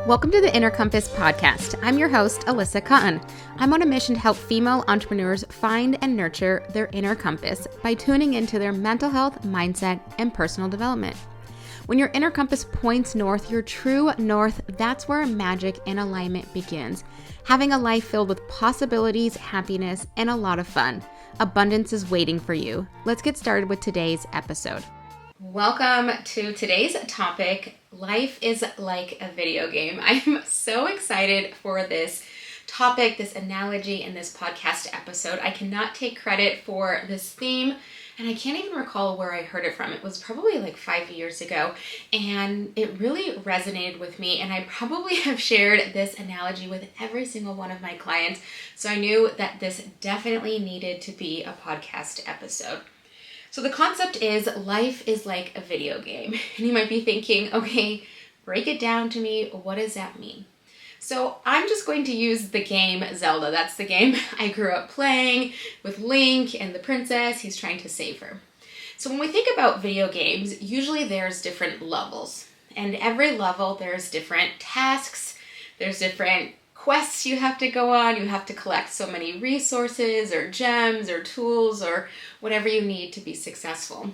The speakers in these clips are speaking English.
Welcome to the Inner Compass podcast. I'm your host, Alyssa Cotten. I'm on a mission to help female entrepreneurs find and nurture their inner compass by tuning into their mental health, mindset, and personal development. When your inner compass points north, your true north, that's where magic and alignment begins. Having a life filled with possibilities, happiness, and a lot of fun. Abundance is waiting for you. Let's get started with today's episode. Welcome to today's topic. Life is like a video game. I'm so excited for this topic, this analogy, and this podcast episode. I cannot take credit for this theme, and I can't even recall where I heard it from. It was probably like 5 years ago, and it really resonated with me, and I probably have shared this analogy with every single one of my clients, so I knew that this definitely needed to be a podcast episode. So the concept is life is like a video game. And you might be thinking, okay, break it down to me. What does that mean? So I'm just going to use the game Zelda. That's the game I grew up playing with Link and the princess. He's trying to save her. So when we think about video games, usually there's different levels. And every level there's different tasks. There's different quests you have to go on. You have to collect so many resources or gems or tools or whatever you need to be successful.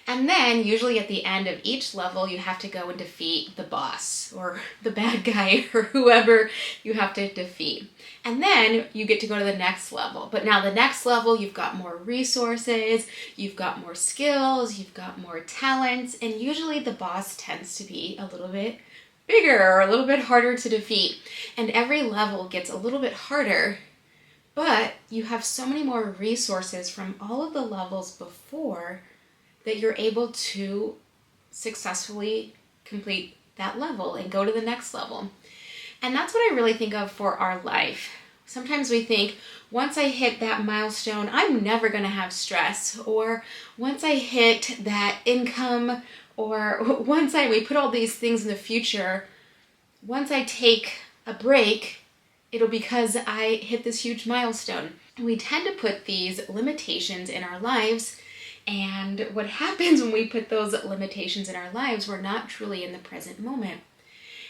And then usually at the end of each level, you have to go and defeat the boss or the bad guy or whoever you have to defeat. And then you get to go to the next level. But now the next level, you've got more resources, you've got more skills, you've got more talents, and usually the boss tends to be a little bit bigger or a little bit harder to defeat. And every level gets a little bit harder, but you have so many more resources from all of the levels before that you're able to successfully complete that level and go to the next level. And that's what I really think of for our life. Sometimes we think, once I hit that milestone, I'm never going to have stress. Or once I hit that income, or once we put all these things in the future, once I take a break, it'll be because I hit this huge milestone. We tend to put these limitations in our lives, and what happens when we put those limitations in our lives, we're not truly in the present moment.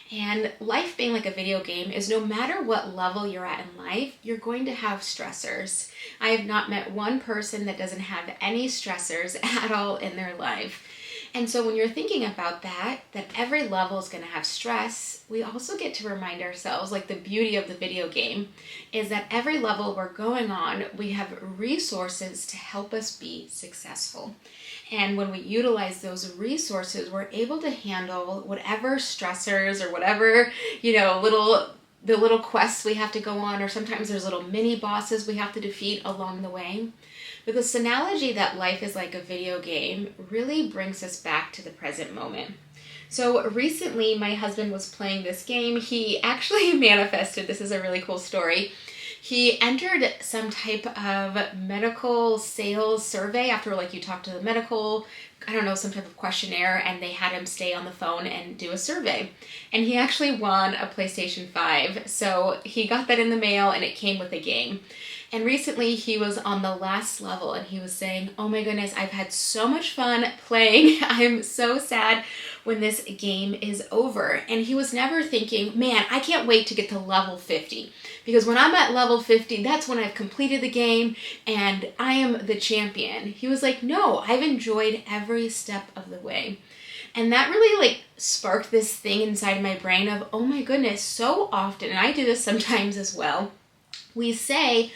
And life being like a video game is no matter what level you're at in life, you're going to have stressors. I have not met one person that doesn't have any stressors at all in their life. And so when you're thinking about that every level is going to have stress, we also get to remind ourselves, like the beauty of the video game is that every level we're going on, we have resources to help us be successful. And when we utilize those resources, we're able to handle whatever stressors or whatever, the little quests we have to go on, or sometimes there's little mini bosses we have to defeat along the way. But this analogy that life is like a video game really brings us back to the present moment. So recently, my husband was playing this game. He actually manifested, this is a really cool story. He entered some type of medical sales survey after you talk to the medical, some type of questionnaire, and they had him stay on the phone and do a survey. And he actually won a PlayStation 5. So he got that in the mail and it came with a game. And recently he was on the last level and he was saying, oh my goodness, I've had so much fun playing. I'm so sad when this game is over. And he was never thinking, man, I can't wait to get to level 50. Because when I'm at level 50, that's when I've completed the game and I am the champion. He was like, no, I've enjoyed every step of the way. And that really sparked this thing inside my brain of, oh my goodness, so often, and I do this sometimes as well, we say,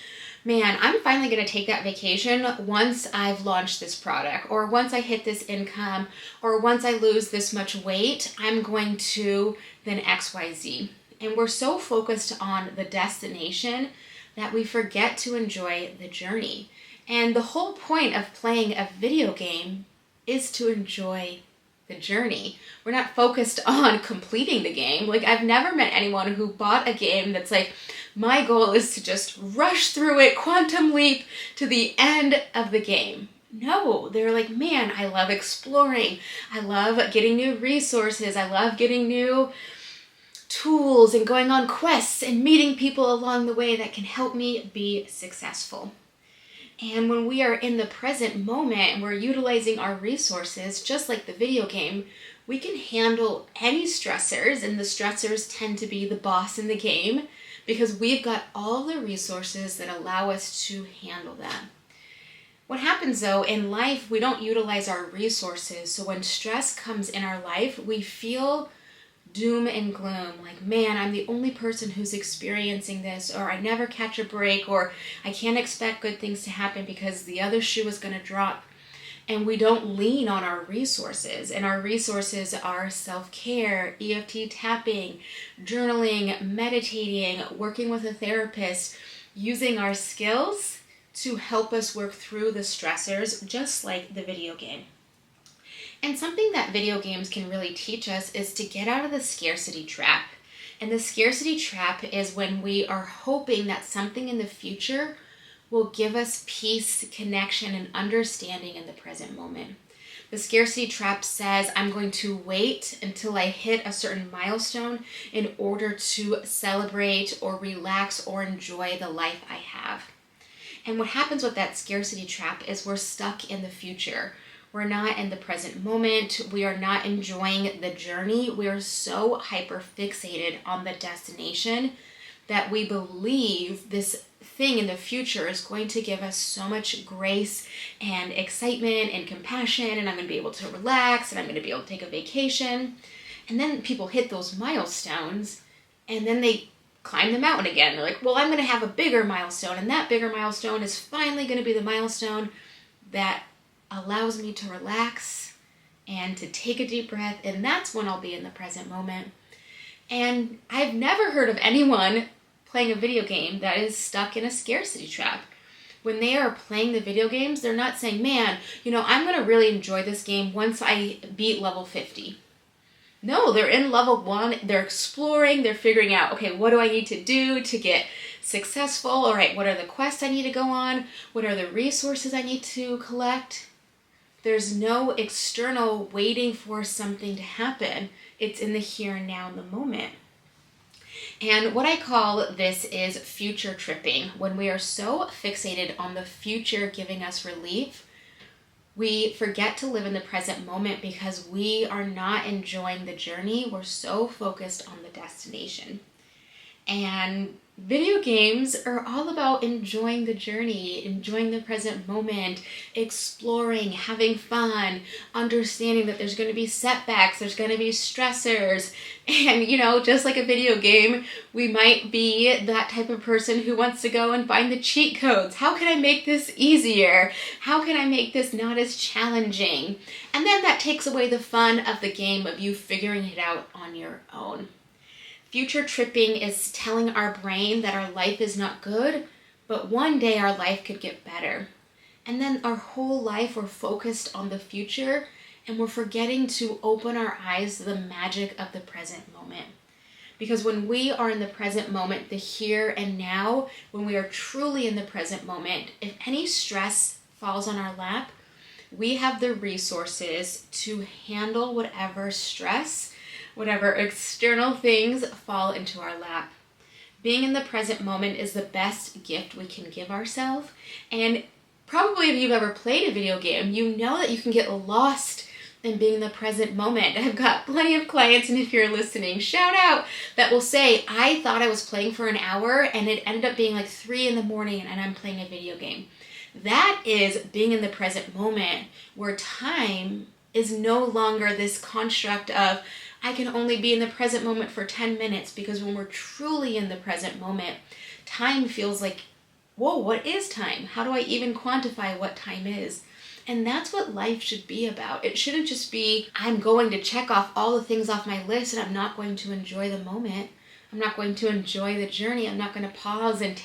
man, I'm finally going to take that vacation once I've launched this product, or once I hit this income, or once I lose this much weight, I'm going to then XYZ. And we're so focused on the destination that we forget to enjoy the journey. And the whole point of playing a video game is to enjoy the journey. We're not focused on completing the game. I've never met anyone who bought a game that's like, my goal is to just rush through it, quantum leap to the end of the game. No, they're like, man, I love exploring. I love getting new resources. I love getting new tools and going on quests and meeting people along the way that can help me be successful. And when we are in the present moment and we're utilizing our resources, just like the video game, we can handle any stressors, and the stressors tend to be the boss in the game because we've got all the resources that allow us to handle them. What happens though, in life, we don't utilize our resources. So when stress comes in our life, we feel doom and gloom, like, man, I'm the only person who's experiencing this, or I never catch a break, or I can't expect good things to happen because the other shoe is going to drop. And we don't lean on our resources. And our resources are self-care, EFT tapping, journaling, meditating, working with a therapist, using our skills to help us work through the stressors, just like the video game. And something that video games can really teach us is to get out of the scarcity trap. And the scarcity trap is when we are hoping that something in the future will give us peace, connection, and understanding in the present moment. The scarcity trap says, I'm going to wait until I hit a certain milestone in order to celebrate or relax or enjoy the life I have. And what happens with that scarcity trap is we're stuck in the future. We're not in the present moment. We are not enjoying the journey. We are so hyper fixated on the destination that we believe this thing in the future is going to give us so much grace and excitement and compassion, and I'm going to be able to relax, and I'm going to be able to take a vacation. And then people hit those milestones, and then they climb the mountain again. They're like, well, I'm going to have a bigger milestone, and that bigger milestone is finally going to be the milestone that allows me to relax and to take a deep breath, and that's when I'll be in the present moment. And I've never heard of anyone playing a video game that is stuck in a scarcity trap. When they are playing the video games, they're not saying, man, I'm going to really enjoy this game once I beat level 50. No, they're in level 1, they're exploring, they're figuring out, okay, what do I need to do to get successful? All right, what are the quests I need to go on? What are the resources I need to collect? There's no external waiting for something to happen. It's in the here and now in the moment. And what I call this is future tripping. When we are so fixated on the future giving us relief, we forget to live in the present moment because we are not enjoying the journey. We're so focused on the destination. And video games are all about enjoying the journey, enjoying the present moment, exploring, having fun, understanding that there's going to be setbacks, there's going to be stressors. And, just like a video game, we might be that type of person who wants to go and find the cheat codes. How can I make this easier? How can I make this not as challenging? And then that takes away the fun of the game of you figuring it out on your own. Future tripping is telling our brain that our life is not good, but one day our life could get better. And then our whole life we're focused on the future, and we're forgetting to open our eyes to the magic of the present moment. Because when we are in the present moment, the here and now, when we are truly in the present moment, if any stress falls on our lap, we have the resources to handle whatever stress, whatever external things fall into our lap. Being in the present moment is the best gift we can give ourselves. And probably if you've ever played a video game, you know that you can get lost in being in the present moment. I've got plenty of clients, and if you're listening, shout out, that will say, I thought I was playing for an hour and it ended up being like 3 a.m. and I'm playing a video game. That is being in the present moment, where time is no longer this construct of, I can only be in the present moment for 10 minutes, because when we're truly in the present moment, time feels like, whoa, what is time? How do I even quantify what time is? And that's what life should be about. It shouldn't just be, I'm going to check off all the things off my list and I'm not going to enjoy the moment. I'm not going to enjoy the journey. I'm not going to pause and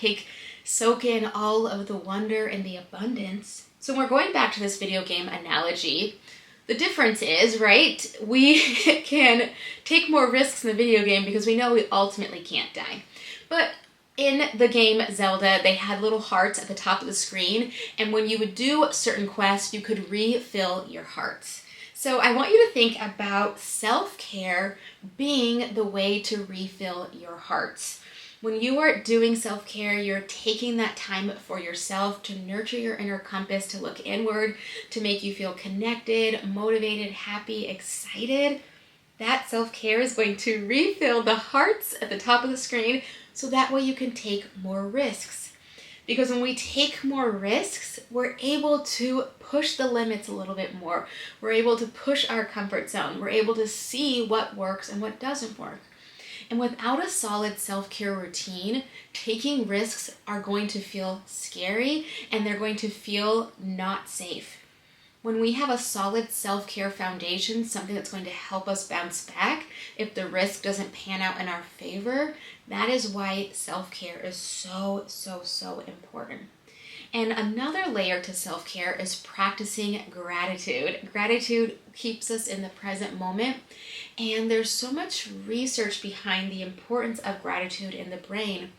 soak in all of the wonder and the abundance. So we're going back to this video game analogy. The difference is, right, we can take more risks in the video game because we know we ultimately can't die. But in the game Zelda, they had little hearts at the top of the screen, and when you would do certain quests, you could refill your hearts. So I want you to think about self-care being the way to refill your hearts. When you are doing self-care, you're taking that time for yourself to nurture your inner compass, to look inward, to make you feel connected, motivated, happy, excited. that self-care is going to refill the hearts at the top of the screen so that way you can take more risks. Because when we take more risks, we're able to push the limits a little bit more. We're able to push our comfort zone. We're able to see what works and what doesn't work. And without a solid self-care routine, taking risks are going to feel scary and they're going to feel not safe. When we have a solid self-care foundation, something that's going to help us bounce back if the risk doesn't pan out in our favor, that is why self-care is so, so, so important. And another layer to self-care is practicing gratitude. Gratitude keeps us in the present moment, and there's so much research behind the importance of gratitude in the brain.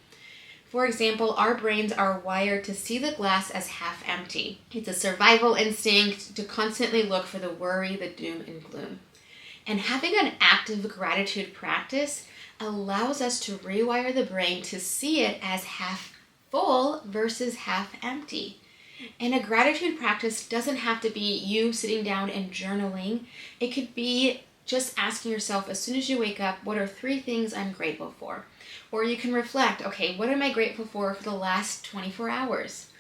For example, our brains are wired to see the glass as half empty. It's a survival instinct to constantly look for the worry, the doom, and gloom. And having an active gratitude practice allows us to rewire the brain to see it as half full versus half empty. And a gratitude practice doesn't have to be you sitting down and journaling. It could be just asking yourself as soon as you wake up, what are 3 things I'm grateful for? Or you can reflect, okay, what am I grateful for the last 24 hours?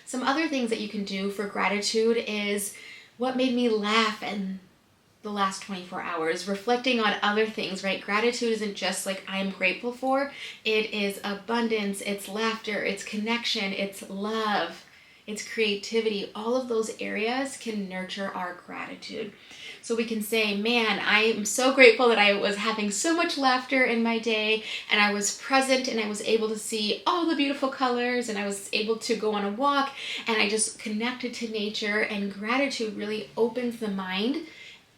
Some other things that you can do for gratitude is what made me laugh in the last 24 hours, reflecting on other things, right? Gratitude isn't just like I'm grateful for, it is abundance, it's laughter, it's connection, it's love, it's creativity. All of those areas can nurture our gratitude. So we can say, man, I am so grateful that I was having so much laughter in my day and I was present and I was able to see all the beautiful colors and I was able to go on a walk and I just connected to nature. And gratitude really opens the mind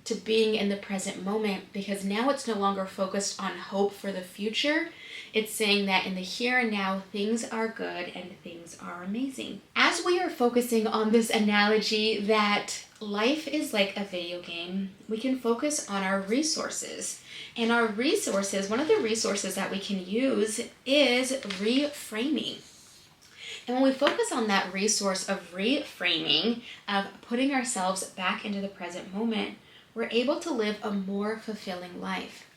to being in the present moment, because now it's no longer focused on hope for the future. It's saying that in the here and now, things are good and things are amazing. As we are focusing on this analogy that life is like a video game, we can focus on our resources. And our resources, one of the resources that we can use is reframing. And when we focus on that resource of reframing, of putting ourselves back into the present moment, we're able to live a more fulfilling life.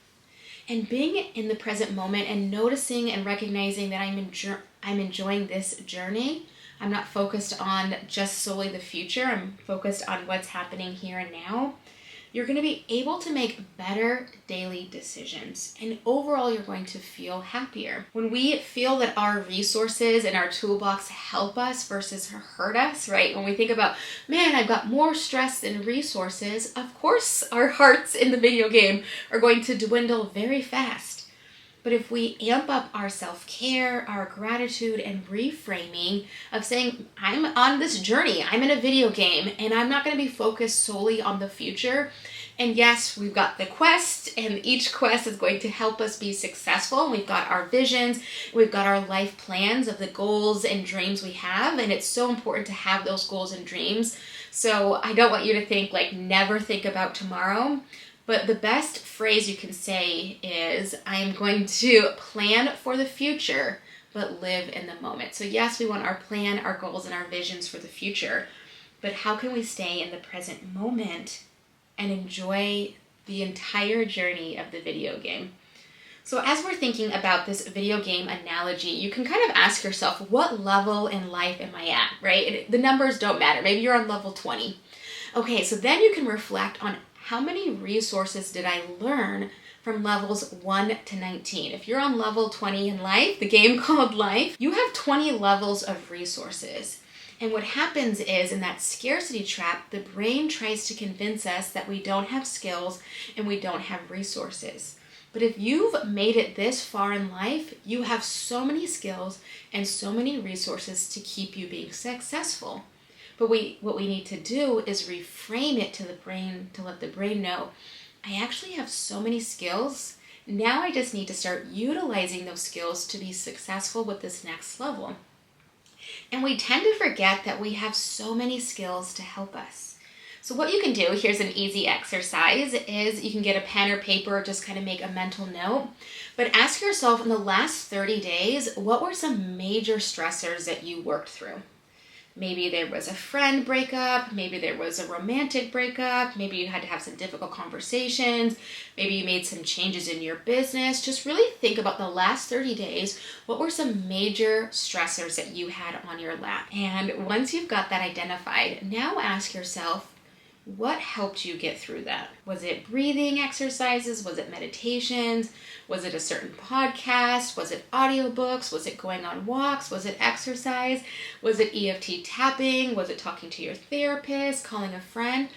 And being in the present moment and noticing and recognizing that I'm enjoying this journey. I'm not focused on just solely the future. I'm focused on what's happening here and now. You're going to be able to make better daily decisions. And overall, you're going to feel happier. When we feel that our resources and our toolbox help us versus hurt us, right? When we think about, man, I've got more stress than resources, of course, our hearts in the video game are going to dwindle very fast. But if we amp up our self-care, our gratitude, and reframing of saying, I'm on this journey, I'm in a video game, and I'm not going to be focused solely on the future. And yes, we've got the quest, and each quest is going to help us be successful. We've got our visions, we've got our life plans of the goals and dreams we have, and it's so important to have those goals and dreams. So I don't want you to think like never think about tomorrow. But the best phrase you can say is, I am going to plan for the future, but live in the moment. So yes, we want our plan, our goals, and our visions for the future. But how can we stay in the present moment and enjoy the entire journey of the video game? So as we're thinking about this video game analogy, you can kind of ask yourself, what level in life am I at, right? The numbers don't matter. Maybe you're on level 20. Okay, so then you can reflect on how many resources did I learn from levels 1 to 19? If you're on level 20 in life, the game called life, you have 20 levels of resources. And what happens is, in that scarcity trap, the brain tries to convince us that we don't have skills and we don't have resources. But if you've made it this far in life, you have so many skills and so many resources to keep you being successful. But what we need to do is reframe it to the brain, to let the brain know, I actually have so many skills. Now I just need to start utilizing those skills to be successful with this next level. And we tend to forget that we have so many skills to help us. So what you can do, here's an easy exercise, is you can get a pen or paper, just kind of make a mental note. But ask yourself, in the last 30 days, what were some major stressors that you worked through? Maybe there was a friend breakup, maybe there was a romantic breakup, maybe you had to have some difficult conversations, maybe you made some changes in your business. Just really think about the last 30 days. What were some major stressors that you had on your lap? And once you've got that identified, now ask yourself, what helped you get through that? Was it breathing exercises? Was it meditations? Was it a certain podcast? Was it audiobooks? Was it going on walks? Was it exercise? Was it EFT tapping? Was it talking to your therapist, calling a friend?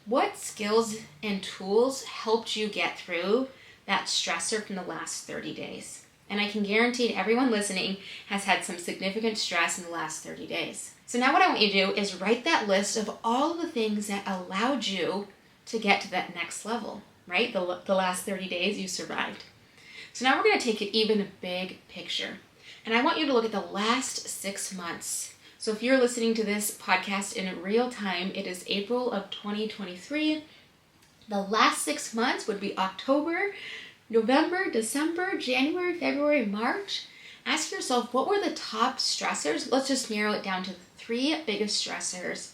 What skills and tools helped you get through that stressor from the last 30 days? And I can guarantee everyone listening has had some significant stress in the last 30 days. So now what I want you to do is write that list of all of the things that allowed you to get to that next level, right? The last 30 days you survived. So now we're going to take it even a big picture. And I want you to look at the last 6 months. So if you're listening to this podcast in real time, it is April of 2023. The last 6 months would be October, November, December, January, February, March. Ask yourself, what were the top stressors? Let's just narrow it down to the 3 biggest stressors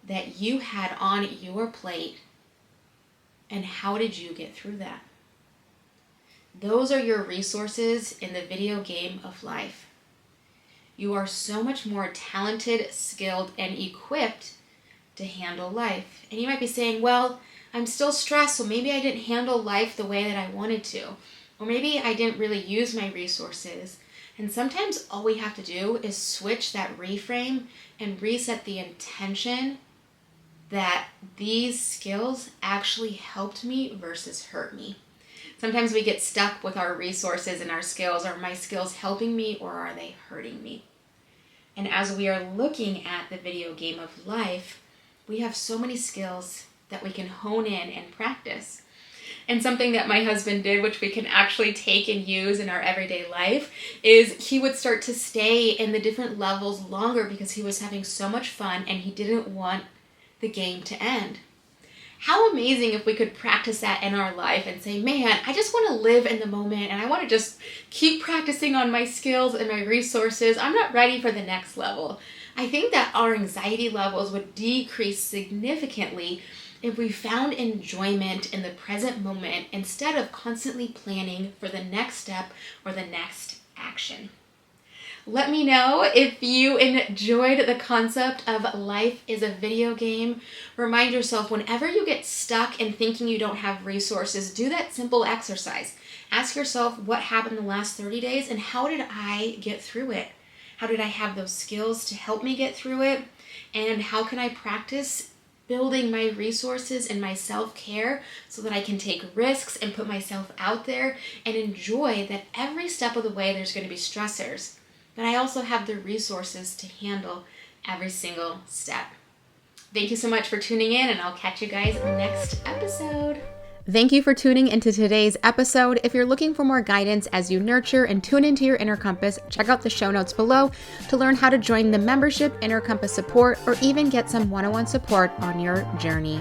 that you had on your plate, and how did you get through that? Those are your resources in the video game of life. You are so much more talented, skilled, and equipped to handle life. And you might be saying, well, I'm still stressed, so maybe I didn't handle life the way that I wanted to. Or maybe I didn't really use my resources. And sometimes all we have to do is switch that reframe and reset the intention that these skills actually helped me versus hurt me. Sometimes we get stuck with our resources and our skills. Are my skills helping me or are they hurting me? And as we are looking at the video game of life, we have so many skills that we can hone in and practice. And something that my husband did, which we can actually take and use in our everyday life, is he would start to stay in the different levels longer because he was having so much fun and he didn't want the game to end. How amazing if we could practice that in our life and say, man, I just want to live in the moment and I want to just keep practicing on my skills and my resources. I'm not ready for the next level. I think that our anxiety levels would decrease significantly if we found enjoyment in the present moment instead of constantly planning for the next step or the next action. Let me know if you enjoyed the concept of life is a video game. Remind yourself whenever you get stuck in thinking you don't have resources, do that simple exercise. Ask yourself what happened the last 30 days and how did I get through it? How did I have those skills to help me get through it? And how can I practice building my resources and my self-care so that I can take risks and put myself out there and enjoy that every step of the way there's going to be stressors, but I also have the resources to handle every single step. Thank you so much for tuning in, and I'll catch you guys next episode. Thank you for tuning into today's episode. If you're looking for more guidance as you nurture and tune into your inner compass, check out the show notes below to learn how to join the membership Inner Compass support or even get some one-on-one support on your journey.